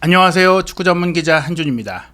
안녕하세요. 축구 전문 기자 한준입니다.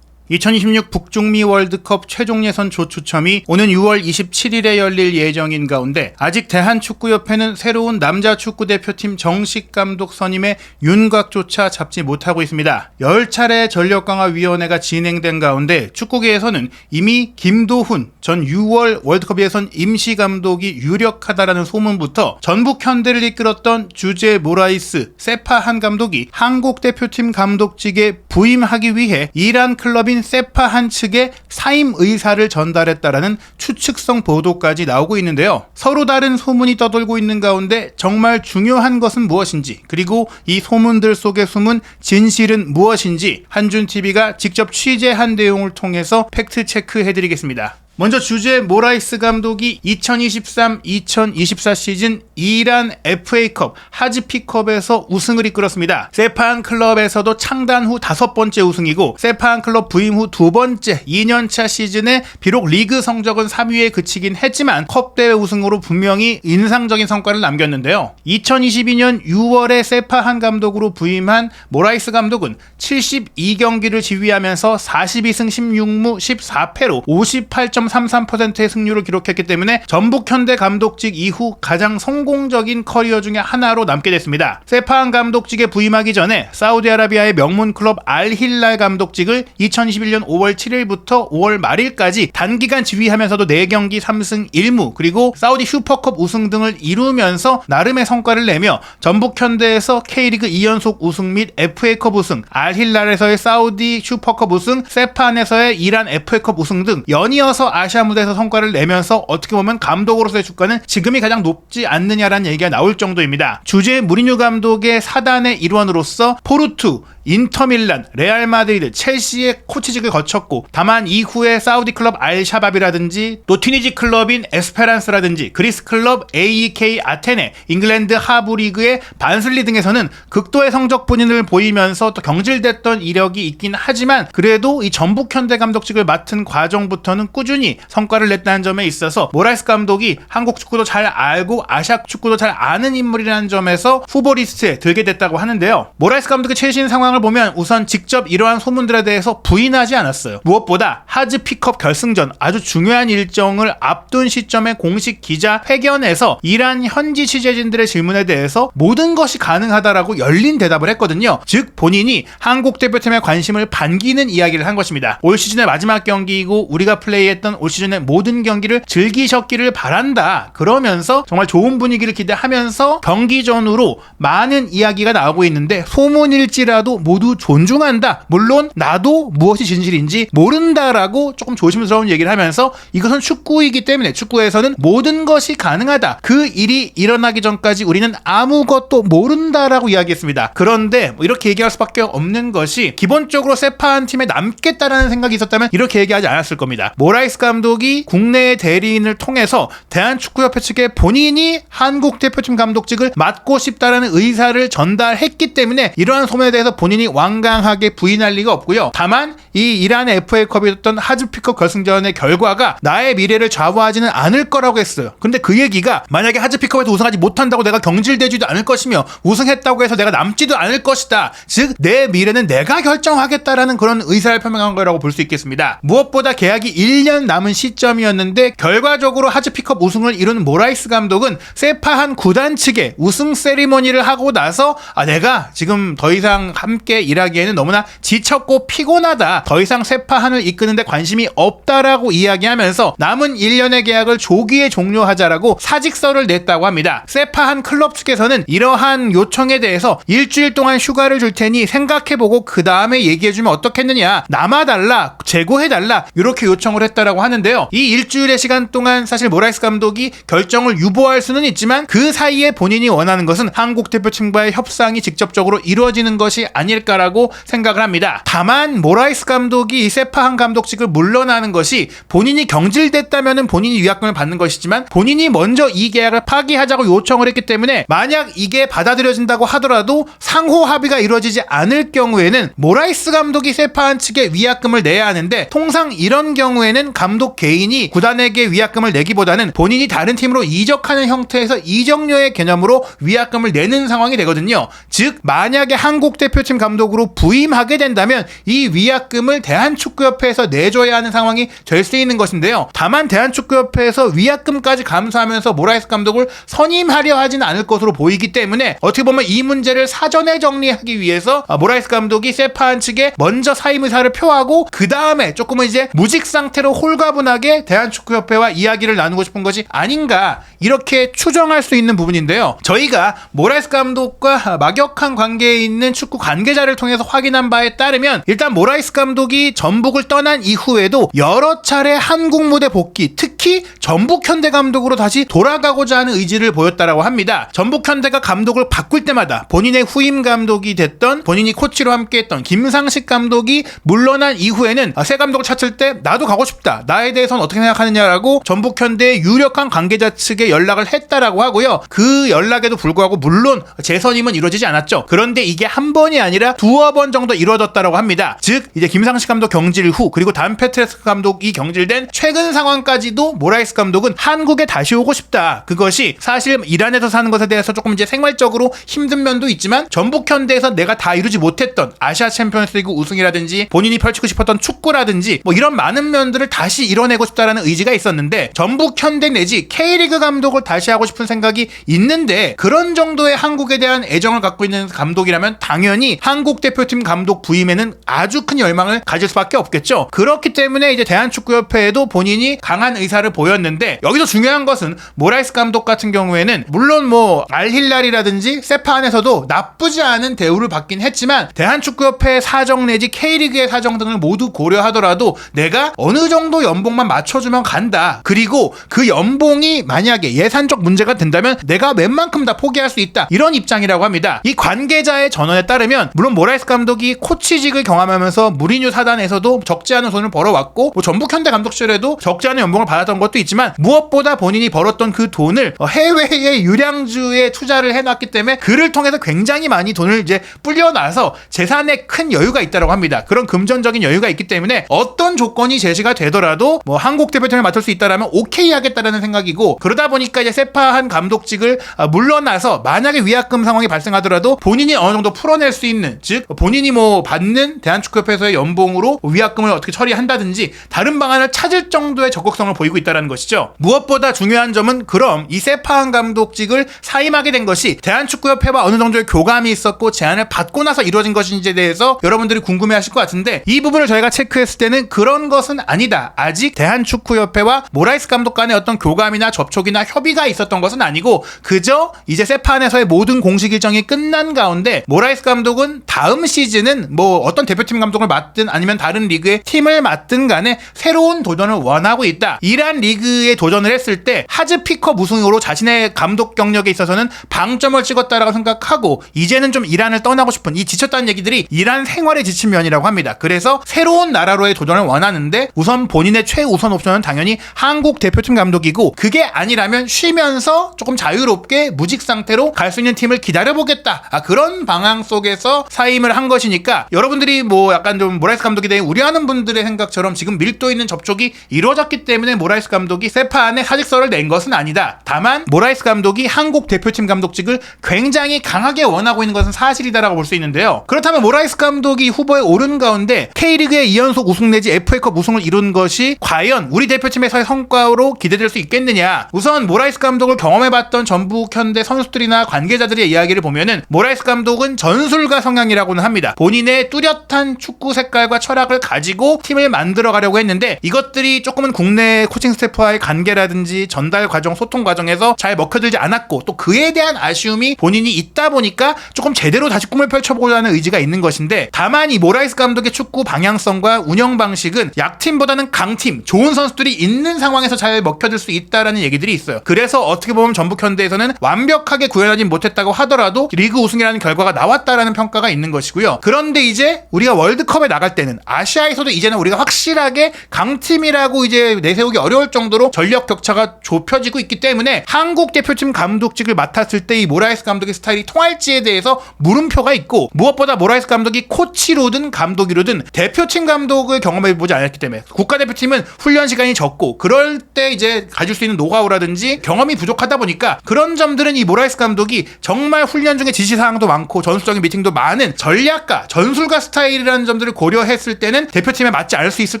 2026 북중미 월드컵 최종 예선 조 추첨이 오는 6월 27일에 열릴 예정인 가운데 아직 대한축구협회는 새로운 남자 축구대표팀 정식 감독 선임의 윤곽조차 잡지 못하고 있습니다. 10차례 전력강화위원회가 진행된 가운데 축구계에서는 이미 김도훈 전 6월 월드컵 예선 임시감독이 유력하다라는 소문부터 전북현대를 이끌었던 주제 모라이스, 세파한 감독이 한국대표팀 감독직에 부임하기 위해 이란 클럽인 세파한 측에 사임 의사를 전달했다라는 추측성 보도까지 나오고 있는데요. 서로 다른 소문이 떠돌고 있는 가운데 정말 중요한 것은 무엇인지, 그리고 이 소문들 속에 숨은 진실은 무엇인지 한준TV가 직접 취재한 내용을 통해서 팩트 체크해드리겠습니다. 먼저 주제 모라이스 감독이 2023-2024 시즌 이란 FA컵 하즈피컵에서 우승을 이끌었습니다. 세파한 클럽에서도 창단 후 5번째 우승이고 세파한 클럽 부임 후 2번째 2년차 시즌에 비록 리그 성적은 3위에 그치긴 했지만 컵대회 우승으로 분명히 인상적인 성과를 남겼는데요. 2022년 6월에 세파한 감독으로 부임한 모라이스 감독은 72경기를 지휘하면서 42승 16무 14패로 58.33%의 승률을 기록했기 때문에 전북현대 감독직 이후 가장 성공적인 커리어 중에 하나로 남게 됐습니다. 세파한 감독직에 부임하기 전에 사우디아라비아의 명문 클럽 알힐랄 감독직을 2021년 5월 7일부터 5월 말일까지 단기간 지휘하면서도 4경기 3승 1무 그리고 사우디 슈퍼컵 우승 등을 이루면서 나름의 성과를 내며 전북현대에서 K리그 2연속 우승 및 FA컵 우승, 알힐랄에서의 사우디 슈퍼컵 우승, 세파한에서의 이란 FA컵 우승 등 연이어서 아시아 무대에서 성과를 내면서 어떻게 보면 감독으로서의 주가는 지금이 가장 높지 않느냐라는 얘기가 나올 정도입니다. 주제 무리뉴 감독의 사단의 일원으로서 포르투, 인터밀란, 레알 마드리드, 첼시의 코치직을 거쳤고 다만 이후에 사우디 클럽 알샤밥이라든지 또 튀니지 클럽인 에스페란스라든지 그리스 클럽 AEK 아테네, 잉글랜드 하부 리그의 반슬리 등에서는 극도의 성적 본인을 보이면서 또 경질됐던 이력이 있긴 하지만 그래도 이 전북현대 감독직을 맡은 과정부터는 꾸준히 성과를 냈다는 점에 있어서 모라이스 감독이 한국 축구도 잘 알고 아시아 축구도 잘 아는 인물이라는 점에서 후보 리스트에 들게 됐다고 하는데요. 모라이스 감독의 최신 상황을 보면 우선 직접 이러한 소문들에 대해서 부인하지 않았어요. 무엇보다 하즈피컵 결승전 아주 중요한 일정을 앞둔 시점에 공식 기자회견에서 이란 현지 취재진들의 질문에 대해서 모든 것이 가능하다라고 열린 대답을 했거든요. 즉 본인이 한국 대표팀에 관심을 반기는 이야기를 한 것입니다. 올 시즌의 마지막 경기이고 우리가 플레이했던 올 시즌의 모든 경기를 즐기셨기를 바란다. 그러면서 정말 좋은 분위기를 기대하면서 경기 전후로 많은 이야기가 나오고 있는데 소문일지라도 모두 존중한다. 물론 나도 무엇이 진실인지 모른다라고 조금 조심스러운 얘기를 하면서 이것은 축구이기 때문에 축구에서는 모든 것이 가능하다. 그 일이 일어나기 전까지 우리는 아무것도 모른다라고 이야기했습니다. 그런데 이렇게 얘기할 수밖에 없는 것이 기본적으로 세파한 팀에 남겠다라는 생각이 있었다면 이렇게 얘기하지 않았을 겁니다. 모라이스 감독이 국내의 대리인을 통해서 대한축구협회 측에 본인이 한국 대표팀 감독직을 맡고 싶다라는 의사를 전달했기 때문에 이러한 소문에 대해서 본인이 완강하게 부인할 리가 없고요. 다만 이 이란의 FA컵이었던 하즈피컵 결승전의 결과가 나의 미래를 좌우하지는 않을 거라고 했어요. 근데 그 얘기가 만약에 하즈피컵에서 우승하지 못한다고 내가 경질되지도 않을 것이며 우승했다고 해서 내가 남지도 않을 것이다. 즉 내 미래는 내가 결정하겠다라는 그런 의사를 표명한 거라고 볼 수 있겠습니다. 무엇보다 계약이 1년 남은 시점이었는데 결과적으로 하즈피컵 우승을 이룬 모라이스 감독은 세파한 구단 측에 우승 세리머니를 하고 나서 내가 지금 더 이상 함께 일하기에는 너무나 지쳤고 피곤하다. 더 이상 세파한을 이끄는데 관심이 없다라고 이야기하면서 남은 1년의 계약을 조기에 종료하자라고 사직서를 냈다고 합니다. 세파한 클럽 측에서는 이러한 요청에 대해서 일주일 동안 휴가를 줄 테니 생각해보고 그 다음에 얘기해주면 어떻겠느냐. 남아달라. 재고해달라. 이렇게 요청을 했다라고 하는데요. 이 일주일의 시간 동안 사실 모라이스 감독이 결정을 유보할 수는 있지만 그 사이에 본인이 원하는 것은 한국 대표팀과의 협상이 직접적으로 이루어지는 것이 아닐까라고 생각을 합니다. 다만 모라이스 감독이 이 세파한 감독직을 물러나는 것이 본인이 경질됐다면 본인이 위약금을 받는 것이지만 본인이 먼저 이 계약을 파기하자고 요청을 했기 때문에 만약 이게 받아들여진다고 하더라도 상호 합의가 이루어지지 않을 경우에는 모라이스 감독이 세파한 측에 위약금을 내야 하는데 통상 이런 경우에는 감독 개인이 구단에게 위약금을 내기보다는 본인이 다른 팀으로 이적하는 형태에서 이적료의 개념으로 위약금을 내는 상황이 되거든요. 즉 만약에 한국 대표팀 감독으로 부임하게 된다면 이 위약금을 대한축구협회에서 내줘야 하는 상황이 될 수 있는 것인데요. 다만 대한축구협회에서 위약금까지 감수하면서 모라이스 감독을 선임하려 하진 않을 것으로 보이기 때문에 어떻게 보면 이 문제를 사전에 정리하기 위해서 모라이스 감독이 세파한 측에 먼저 사임 의사를 표하고 그 다음에 조금은 이제 무직 상태로 홀가분하게 대한축구협회와 이야기를 나누고 싶은 것이 아닌가 이렇게 추정할 수 있는 부분인데요. 저희가 모라이스 감독과 막역한 관계에 있는 축구 관계자를 통해서 확인한 바에 따르면 일단 모라이스 감독이 전북을 떠난 이후에도 여러 차례 한국 무대 복귀, 특히 전북 현대 감독으로 다시 돌아가고자 하는 의지를 보였다라고 합니다. 전북 현대가 감독을 바꿀 때마다 본인의 후임 감독이 됐던 본인이 코치로 함께했던 김상식 감독이 물러난 이후에는 새 감독을 찾을 때 나도 가고 싶다. 나에 대해서는 어떻게 생각하느냐라고 전북 현대의 유력한 관계자 측에 연락을 했다라고 하고요. 그 연락에도 불구하고 물론 재선임은 이루어지지 않았죠. 그런데 이게 한 번이 아니라 두어 번 정도 이루어졌다라고 합니다. 즉 이제 김상식 감독 경질 후 그리고 단 페트레스크 감독이 경질된 최근 상황까지도 모라이스 감독은 한국에 다시 오고 싶다. 그것이 사실 이란에서 사는 것에 대해서 조금 이제 생활적으로 힘든 면도 있지만 전북 현대에서 내가 다 이루지 못했던 아시아 챔피언스리그 우승이라든지 본인이 펼치고 싶었던 축구라든지 뭐 이런 많은 면들을 다시 이뤄내고 싶다라는 의지가 있었는데 전북 현대 내지 K리그 감독을 다시 하고 싶은 생각이 있는데 그런 정도의 한국에 대한 애정을 갖고 있는 감독이라면 당연히 한국 대표팀 감독 부임에는 아주 큰 열망을 가질 수밖에 없겠죠. 그렇기 때문에 이제 대한축구협회에도 본인이 강한 의사를 보였는데 여기서 중요한 것은 모라이스 감독 같은 경우에는 물론 뭐 알힐랄이라든지 세파안에서도 나쁘지 않은 대우를 받긴 했지만 대한축구협회의 사정 내지 K리그의 사정 등을 모두 고려하더라도 내가 어느 정도 연봉만 맞춰주면 간다. 그리고 그 연봉이 만약에 예산적 문제가 된다면 내가 웬만큼 다 포기할 수 있다. 이런 입장이라고 합니다. 이 관계자의 전언에 따르면 물론 모라이스 감독이 코치직을 경험하면서 무리뉴 사단에서도 적지 않은 돈을 벌어왔고 뭐 전북 현대 감독 시절에도 적지 않은 연봉을 받았던 것도 있지만 무엇보다 본인이 벌었던 그 돈을 해외의 유량주에 투자를 해놨기 때문에 그를 통해서 굉장히 많이 돈을 이제 불려놔서 재산에 큰 여유가 있다고 합니다. 그런 금전적인 여유가 있기 때문에 어떤 조건이 제시가 되더라도 뭐 한국 대표팀을 맡을 수 있다라면 오케이 하겠다라는 생각이고 그러다 보니까 이제 세파한 감독직을 물러나서 만약에 위약금 상황이 발생하더라도 본인이 어느 정도 풀어낼 수 있는 즉 본인이 뭐 받는 대한축구협회에서의 연봉으로 위약금을 어떻게 처리한다든지 다른 방안을 찾을 정도의 적극성을 보이고 있다는 것이죠. 무엇보다 중요한 점은 그럼 이 세파한 감독직을 사임하게 된 것이 대한축구협회와 어느 정도의 교감이 있었고 제안을 받고 나서 이루어진 것인지에 대해서 여러분들이 궁금해하실 것 같은데 이 부분을 저희가 체크했을 때는 그런 것은 아니다. 아직 대한축구협회와 모라이스 감독 간의 어떤 교감이나 접촉이나 협의가 있었던 것은 아니고 그저 이제 세파안에서의 모든 공식 일정이 끝난 가운데 모라이스 감독은 다음 시즌은 뭐 어떤 대표팀 감독을 맡든 아니면 다른 리그의 팀을 맡든 간에 새로운 도전을 원하고 있다. 이란 리그에 도전을 했을 때 하즈피컵 우승으로 자신의 감독 경력에 있어서는 방점을 찍었다라고 생각하고 이제는 좀 이란을 떠나고 싶은 이 지쳤다는 얘기들이 이란 생활에 지친 면이라고 합니다. 그래서 새로운 나라로의 도전을 원하는데 우선 본인의 최우선 옵션은 당연히 한국 대표팀 감독이고 그게 아니라면 쉬면서 조금 자유롭게 무직 상태로 갈 수 있는 팀을 기다려보겠다. 그런 방향 속에서 사임을 한 것이니까 여러분들이 뭐 약간 좀 모라이스 감독에 대해 우려하는 분들의 생각처럼 지금 밀도 있는 접촉이 이루어졌기 때문에 모라이스 감독이 세파안에 사직서를 낸 것은 아니다. 다만 모라이스 감독이 한국 대표팀 감독직을 굉장히 강하게 원하고 있는 것은 사실이다라고 볼 수 있는데요. 그렇다면 모라이스 감독이 후보에 오른 가운데 K리그의 2연속 우승 내지 FA컵 우승을 이룬 것이 과연 우리 대표팀에서의 성과로 기대될 수 있겠느냐. 우선 모라이스 감독을 경험해봤던 전북 현대 선수들이나 관계자들의 이야기를 보면은 모라이스 감독은 전술가 성향이라고는 합니다. 본인의 뚜렷한 축구 색깔과 철학을 가지고 팀을 만들어 가려고 했는데 이것들이 조금은 국내 코칭 스태프와의 관계라든지 전달 과정, 소통 과정에서 잘 먹혀들지 않았고 또 그에 대한 아쉬움이 본인이 있다 보니까 조금 제대로 다시 꿈을 펼쳐보고자 하는 의지가 있는 것인데 다만 이 모라이스 감독의 축구 방향성과 운영 방식은 약팀보다는 강팀, 좋은 선수들이 있는 상황에서 잘 먹혀들 수 있다라는 얘기들이 있어요. 그래서 어떻게 보면 전북 현대에서는 완벽하게 구현하지 못했다고 하더라도 리그 우승이라는 결과가 나왔다라는 평가가 있는 것이고요. 그런데 이제 우리가 월드컵에 나갈 때는 아시아에서도 이제는 우리가 확실하게 강팀이라고 이제 내세우기 어려울 정도로 전력 격차가 좁혀지고 있기 때문에 한국 대표팀 감독직을 맡았을 때 이 모라이스 감독의 스타일이 통할지에 대해서 물음표가 있고 무엇보다 모라이스 감독이 코치로든 감독이로든 대표팀 감독을 경험해보지 않았기 때문에 국가대표 대표팀은 훈련 시간이 적고 그럴 때 이제 가질 수 있는 노하우라든지 경험이 부족하다 보니까 그런 점들은 이 모라이스 감독이 정말 훈련 중에 지시사항도 많고 전술적인 미팅도 많은 전략가, 전술가 스타일이라는 점들을 고려했을 때는 대표팀에 맞지 않을 수 있을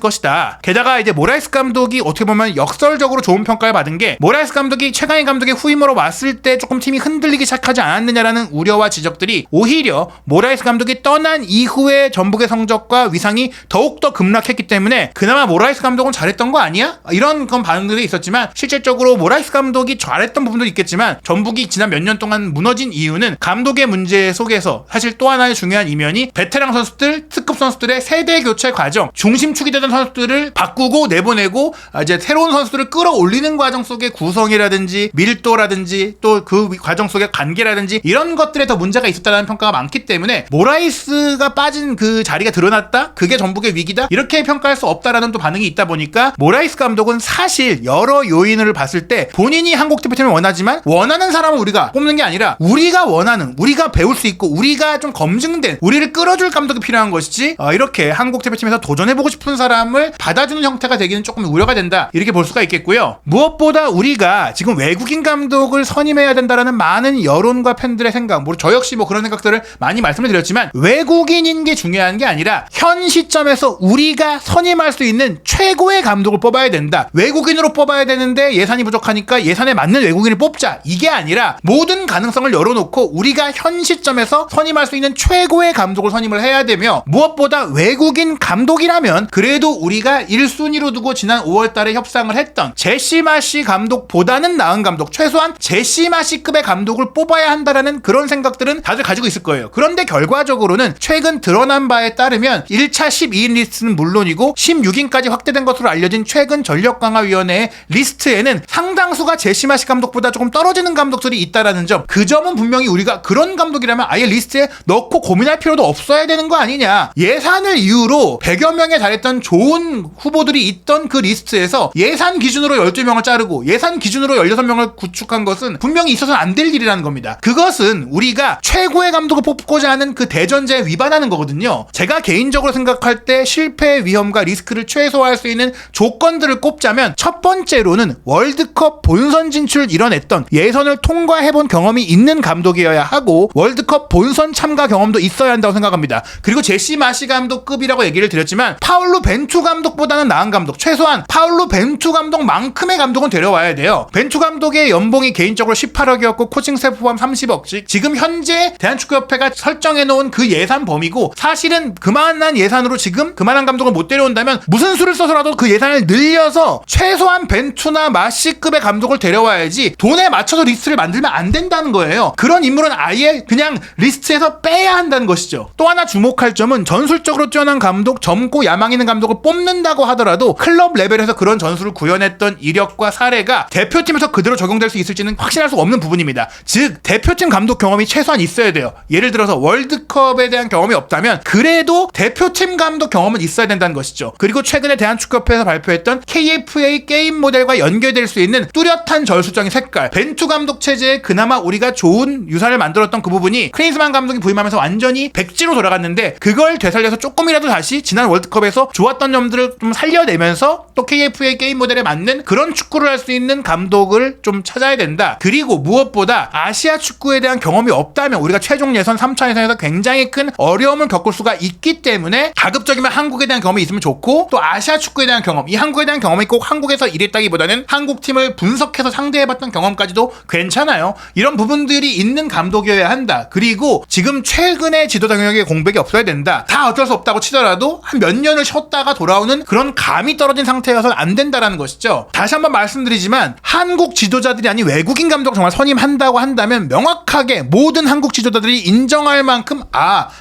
것이다. 게다가 이제 모라이스 감독이 어떻게 보면 역설적으로 좋은 평가를 받은 게 모라이스 감독이 최강희 감독의 후임으로 왔을 때 조금 팀이 흔들리기 시작하지 않았느냐라는 우려와 지적들이 오히려 모라이스 감독이 떠난 이후에 전북의 성적과 위상이 더욱더 급락했기 때문에 그나마 모라이스 감독은 잘했던 거 아니야? 이런 건 반응들이 있었지만 실질적으로 모라이스 감독이 잘했던 부분도 있겠지만 전북이 지난 몇 년 동안 무너진 이유는 감독의 문제 속에서 사실 또 하나의 중요한 이면이 베테랑 선수들, 특급 선수들의 세대 교체 과정, 중심축이 되던 선수들을 바꾸고 내보내고 이제 새로운 선수들을 끌어올리는 과정 속의 구성이라든지 밀도라든지 또 그 과정 속의 관계라든지 이런 것들에 더 문제가 있었다는 평가가 많기 때문에 모라이스가 빠진 그 자리가 드러났다? 그게 전북의 위기다? 이렇게 평가할 수 없다라는 또 반응이 있다 보니까 모라이스 감독은 사실 여러 요인을 봤을 때 본인이 한국 대표팀을 원하지만 원하는 사람을 우리가 뽑는 게 아니라 우리가 원하는, 우리가 배울 수 있고 우리가 좀 검증된, 우리를 끌어줄 감독이 필요한 것이지 이렇게 한국 대표팀에서 도전해보고 싶은 사람을 받아주는 형태가 되기는 조금 우려가 된다, 이렇게 볼 수가 있겠고요. 무엇보다 우리가 지금 외국인 감독을 선임해야 된다라는 많은 여론과 팬들의 생각, 저 역시 그런 생각들을 많이 말씀을 드렸지만 외국인인 게 중요한 게 아니라 현 시점에서 우리가 선임할 수 있는 최고의 감독을 뽑아야 된다. 외국인으로 뽑아야 되는데 예산이 부족하니까 예산에 맞는 외국인을 뽑자, 이게 아니라 모든 가능성을 열어놓고 우리가 현 시점에서 선임할 수 있는 최고의 감독을 선임을 해야 되며, 무엇보다 외국인 감독이라면 그래도 우리가 1순위로 두고 지난 5월달에 협상을 했던 제시 마시 감독보다는 나은 감독, 최소한 제시 마시급의 감독을 뽑아야 한다라는 그런 생각들은 다들 가지고 있을 거예요. 그런데 결과적으로는 최근 드러난 바에 따르면 1차 12인 리스트는 물론이고 16인까지 확대된 것으로 알려진 최근 전력강화위원회의 리스트에는 상당수가 제시 마시 감독보다 조금 떨어지는 감독들이 있다라는 점, 그 점은 분명히 우리가 그런 감독이라면 아예 리스트에 넣고 고민할 필요도 없어야 되는 거 아니냐. 예산을 이유로 100여 명에 달했던 좋은 후보들이 있던 그 리스트에서 예산 기준으로 12명을 자르고 예산 기준으로 16명을 구축한 것은 분명히 있어서는 안 될 일이라는 겁니다. 그것은 우리가 최고의 감독을 뽑고자 하는 그 대전제에 위반하는 거거든요. 제가 개인적으로 생각할 때 실패의 위험과 리스크를 최소화할 수 있는 조건들을 꼽자면 첫 번째로는 월드컵 본선 진출을 이뤄냈던, 예선을 통과해본 경험이 있는 감독이어야 하고 월드컵 본선 참가 경험도 있어야 한다고 생각합니다. 그리고 제시 마시 감독급이라고 얘기를 드렸지만 파울루 벤투 감독보다는 나은 감독, 최소한 파울루 벤투 감독만큼의 감독은 데려와야 돼요. 벤투 감독의 연봉이 개인적으로 18억이었고 코칭 스태프 포함 30억씩, 지금 현재 대한축구협회가 설정해놓은 그 예산 범위고, 사실은 그만한 예산으로 지금 그만한 감독을 못 데려온다면 무슨 수를 써서라도 그 예산을 늘려서 최소한 벤투나 마시급의 감독을 데려와야지 돈에 맞춰서 리스트를 만들면 안 된다는 거예요. 그런 인물은 아예 그냥 리스트에서 빼야 한다는 것이죠. 또 하나 주목할 점은 전술적으로 뛰어난 감독, 젊고 야망 있는 감독을 뽑는다고 하더라도 클럽 레벨에서 그런 전술을 구현했던 이력과 사례가 대표팀에서 그대로 적용될 수 있을지는 확신할 수 없는 부분입니다. 즉 대표팀 감독 경험이 최소한 있어야 돼요. 예를 들어서 월드컵에 대한 경험이 없다면 그래도 대표팀 감독 경험은 있어야 된다는 것이죠. 그리고 최근에 대한축구협회에서 발표했던 KFA 게임 모델과 연결될 수 있는 뚜렷한 전술적인 색깔, 벤투 감독 체제에 그나마 우리가 좋은 유산을 만들었던 그 부분이 크리스만 감독이 부임하면서 완전히 백지로 돌아갔는데, 그걸 되살려서 조금이라도 다시 지난 월드컵에서 좋았던 점들을 좀 살려내면서 또 KFA 게임 모델에 맞는 그런 축구를 할 수 있는 감독을 좀 찾아야 된다. 그리고 무엇보다 아시아 축구에 대한 경험이 없다면 우리가 최종 예선 3차 예선에서 굉장히 큰 어려움을 겪을 수가 있기 때문에 가급적이면 한국에 대한 경험이 있으면 좋고, 또 아시아 축구에 대한 경험, 이 한국에 대한 경험이 꼭 한국에서 일했다기보다는 한국 팀을 분석해서 상대해봤던 경험까지도 괜찮아요. 이런 부분들이 있는 감독이어야 한다. 그리고 지금 최근에 지도자 경력에 공백이 없어야 된다. 다 어쩔 수 없다고 치더라도 한 몇 년을 쉬었다가 돌아오는 그런 감이 떨어진 상태여서는 안 된다라는 것이죠. 다시 한번 말씀드리지만 한국 지도자들이 아닌 외국인 감독 정말 선임한다고 한다면 명확하게 모든 한국 지도자들이 인정할 만큼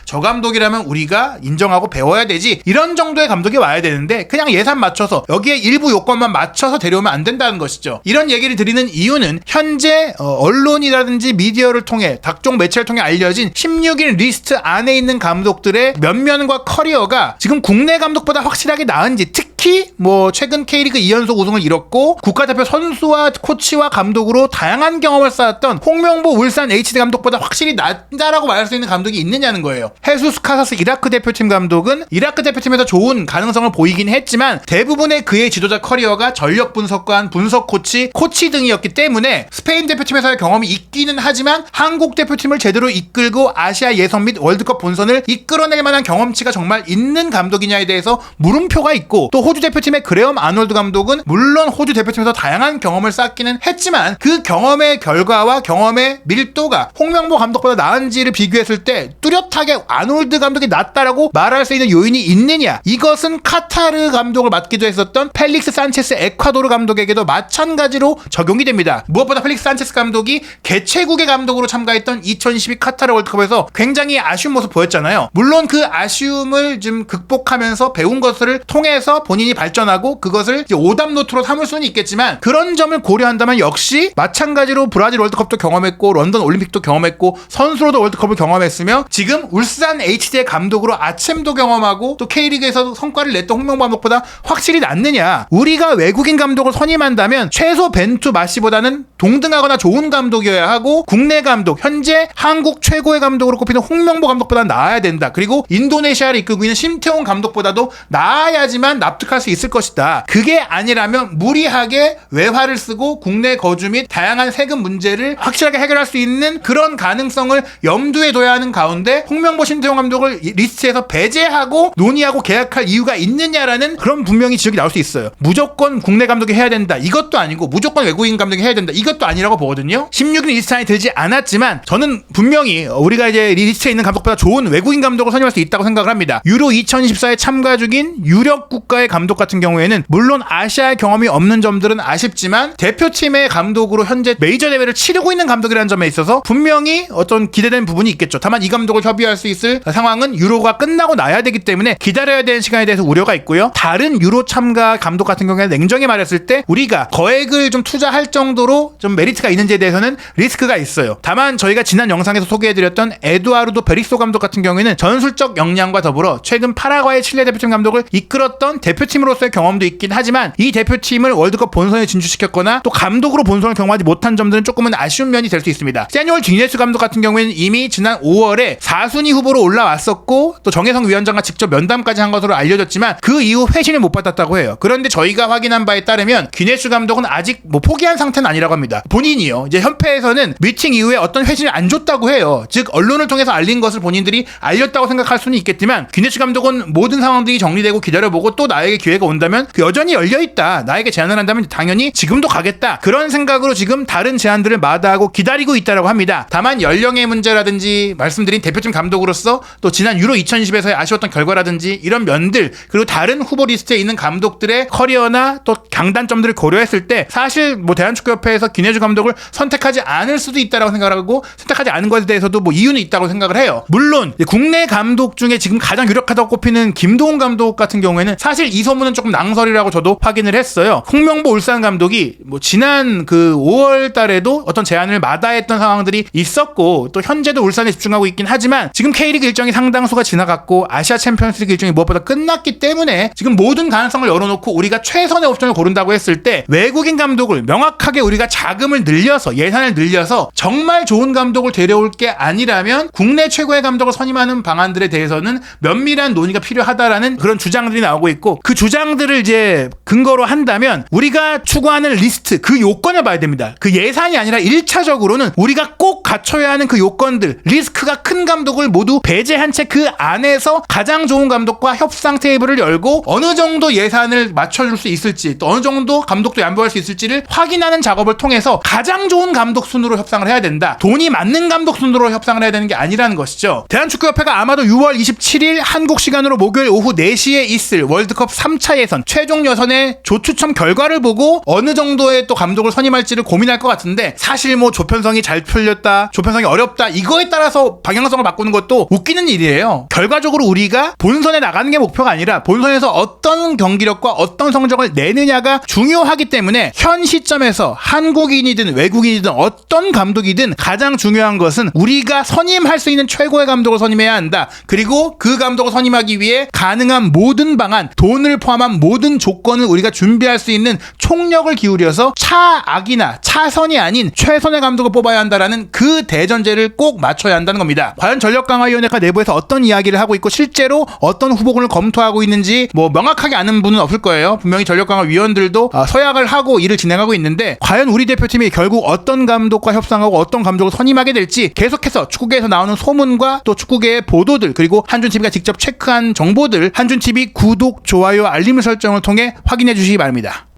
저 감독이라면 우리가 인정하고 배워야 되지, 이런 정도의 감독이 와야 되는데 그냥 예산 맞춰서 여기에 일부 요건만 맞춰서 데려오면 안 된다는 것이죠. 이런 얘기를 드리는 이유는 현재 언론이라든지 미디어를 통해 각종 매체를 통해 알려진 16인 리스트 안에 있는 감독들의 면면과 커리어가 지금 국내 감독보다 확실하게 나은지, 특히 특히 뭐 최근 K리그 2연속 우승을 이뤘고 국가대표 선수와 코치와 감독으로 다양한 경험을 쌓았던 홍명보 울산 HD 감독보다 확실히 낫다라고 말할 수 있는 감독이 있느냐는 거예요. 헤수스 카사스 이라크 대표팀 감독은 이라크 대표팀에서 좋은 가능성을 보이긴 했지만 대부분의 그의 지도자 커리어가 전력 분석관, 분석 코치 등이었기 때문에 스페인 대표팀에서의 경험이 있기는 하지만 한국 대표팀을 제대로 이끌고 아시아 예선 및 월드컵 본선을 이끌어낼 만한 경험치가 정말 있는 감독이냐에 대해서 물음표가 있고, 또 호주 대표팀의 그레엄 아놀드 감독은 물론 호주 대표팀에서 다양한 경험을 쌓기는 했지만 그 경험의 결과와 경험의 밀도가 홍명보 감독보다 나은지를 비교했을 때 뚜렷하게 아놀드 감독이 낫다라고 말할 수 있는 요인이 있느냐. 이것은 카타르 감독을 맡기도 했었던 펠릭스 산체스 에콰도르 감독에게도 마찬가지로 적용이 됩니다. 무엇보다 펠릭스 산체스 감독이 개최국의 감독으로 참가했던 2022 카타르 월드컵에서 굉장히 아쉬운 모습 보였잖아요. 물론 그 아쉬움을 좀 극복하면서 배운 것을 통해서 본인이 발전하고 그것을 이제 오답노트로 삼을 수는 있겠지만, 그런 점을 고려한다면 역시 마찬가지로 브라질 월드컵도 경험했고 런던 올림픽도 경험했고 선수로도 월드컵을 경험했으며 지금 울산 HD의 감독으로 아챔도 경험하고 또 K리그에서 성과를 냈던 홍명보 감독보다 확실히 낫느냐. 우리가 외국인 감독을 선임한다면 최소 벤투 마시보다는 동등하거나 좋은 감독이어야 하고, 국내 감독 현재 한국 최고의 감독으로 꼽히는 홍명보 감독보다 나아야 된다. 그리고 인도네시아를 이끌고 있는 심태용 감독보다도 나아야지만 납득할 수 있을 것이다. 그게 아니라면 무리하게 외화를 쓰고 국내 거주 및 다양한 세금 문제를 확실하게 해결할 수 있는 그런 가능성을 염두에 둬야 하는 가운데 홍명보 심태용 감독을 리스트에서 배제하고 논의하고 계약할 이유가 있느냐라는 그런 분명히 지적이 나올 수 있어요. 무조건 국내 감독이 해야 된다 이것도 아니고 무조건 외국인 감독이 해야 된다 이것도 아니라고 보거든요. 16인 리스트 안에 들지 않았지만 저는 분명히 우리가 이제 리스트에 있는 감독보다 좋은 외국인 감독을 선임할 수 있다고 생각을 합니다. 유로 2024에 참가 중인 유력 국가의 감독 같은 경우에는 물론 아시아 경험이 없는 점들은 아쉽지만 대표팀의 감독으로 현재 메이저 대회를 치르고 있는 감독이라는 점에 있어서 분명히 어떤 기대되는 부분이 있겠죠. 다만 이 감독을 협의할 수 있을 상황은 유로가 끝나고 나야 되기 때문에 기다려야 되는 시간에 대해서 우려가 있고요. 다른 유로 참가 감독 같은 경우에는 냉정히 말했을 때 우리가 거액을 좀 투자할 정도로 좀 메리트가 있는지에 대해서는 리스크가 있어요. 다만 저희가 지난 영상에서 소개해드렸던 에두아르도 베리소 감독 같은 경우에는 전술적 역량과 더불어 최근 파라과이 칠레 대표팀 감독을 이끌었던 대표팀으로서의 경험도 있긴 하지만 이 대표팀을 월드컵 본선에 진출시켰거나 또 감독으로 본선을 경험하지 못한 점들은 조금은 아쉬운 면이 될 수 있습니다. 세뉴얼 디네스 감독 같은 경우에는 이미 지난 5월에 4순위 후보로 올라왔었고 또 정혜성 위원장과 직접 면담까지 한 것으로 알려졌지만 그 이후 회신을 못 받았다고 해요. 그런데 저희가 확인한 바에 따르면 귀네슈 감독은 아직 뭐 포기한 상태는 아니라고 합니다. 본인이요. 이제 협회에서는 미팅 이후에 어떤 회신을 안 줬다고 해요. 즉 언론을 통해서 알린 것을 본인들이 알렸다고 생각할 수는 있겠지만 귀네슈 감독은 모든 상황들이 정리되고 기다려보고 또 나에게 기회가 온다면 여전히 열려있다. 나에게 제안을 한다면 당연히 지금도 가겠다. 그런 생각으로 지금 다른 제안들을 마다하고 기다리고 있다라고 합니다. 다만 연령의 문제라든지 말씀드린 대표팀 감독으로서 또 지난 유로 2020에서의 아쉬웠던 결과라든지 이런 면들, 그리고 다른 후보 리스트에 있는 감독들의 커리어나 또 강단점들을 고려했을 때 사실 뭐 대한축구협회에서 기네주 감독을 선택하지 않을 수도 있다라고 생각을 하고, 선택하지 않은 것에 대해서도 뭐 이유는 있다고 생각을 해요. 물론 국내 감독 중에 지금 가장 유력하다고 꼽히는 김도훈 감독 같은 경우에는 사실 이 소문은 조금 낭설이라고 저도 확인을 했어요. 홍명보 울산 감독이 뭐 지난 그 5월 달에도 어떤 제안을 마다했던 상황들이 있었고 또 현재도 울산에 집중하고 있긴 하지만 지금 K리그 일정이 상당수가 지나갔고 아시아 챔피언스리그 일정이 무엇보다 끝났기 때문에 지금 모든 가능성을 열어놓고 우리가 최선의 옵션을 고른다고 했을 때 외국인 감독을 명확하게 우리가 자금을 늘려서 예산을 늘려서 정말 좋은 감독을 데려올 게 아니라면 국내 최고의 감독을 선임하는 방안들에 대해서는 면밀한 논의가 필요하다라는 그런 주장들이 나오고 있고, 그 주장들을 이제 근거로 한다면 우리가 추구하는 리스트 그 요건을 봐야 됩니다. 그 예산이 아니라 1차적으로는 우리가 꼭 갖춰야 하는 그 요건들, 리스크가 큰 감독을 모두 배제한 채 그 안에서 가장 좋은 감독과 협상 테이블을 열고 어느 정도 예산을 맞춰줄 수 있을지 또 어느 정도 감독도 양보할 수 있을지를 확인하는 작업을 통해서 가장 좋은 감독 순으로 협상을 해야 된다. 돈이 맞는 감독 순으로 협상을 해야 되는 게 아니라는 것이죠. 대한축구협회가 아마도 6월 27일 한국 시간으로 목요일 오후 4시에 있을 월드컵 3차 예선 최종 예선의 조추첨 결과를 보고 어느 정도의 또 감독을 선임할지를 고민할 것 같은데, 사실 뭐 조편성이 잘 풀렸다 좋다, 조편성이 어렵다, 이거에 따라서 방향성을 바꾸는 것도 웃기는 일이에요. 결과적으로 우리가 본선에 나가는 게 목표가 아니라 본선에서 어떤 경기력과 어떤 성적을 내느냐가 중요하기 때문에 현 시점에서 한국인이든 외국인이든 어떤 감독이든 가장 중요한 것은 우리가 선임할 수 있는 최고의 감독을 선임해야 한다. 그리고 그 감독을 선임하기 위해 가능한 모든 방안, 돈을 포함한 모든 조건을 우리가 준비할 수 있는 총력을 기울여서 차악이나 차선이 아닌 최선의 감독을 뽑아야 한다라는 그 대전제를 꼭 맞춰야 한다는 겁니다. 과연 전력강화위원회가 내부에서 어떤 이야기를 하고 있고 실제로 어떤 후보군을 검토하고 있는지 뭐 명확하게 아는 분은 없을 거예요. 분명히 전력강화위원들도 서약을 하고 일을 진행하고 있는데 과연 우리 대표팀이 결국 어떤 감독과 협상하고 어떤 감독을 선임하게 될지 계속해서 축구계에서 나오는 소문과 또 축구계의 보도들 그리고 한준TV가 직접 체크한 정보들 한준TV 구독, 좋아요, 알림 설정을 통해 확인해 주시기 바랍니다.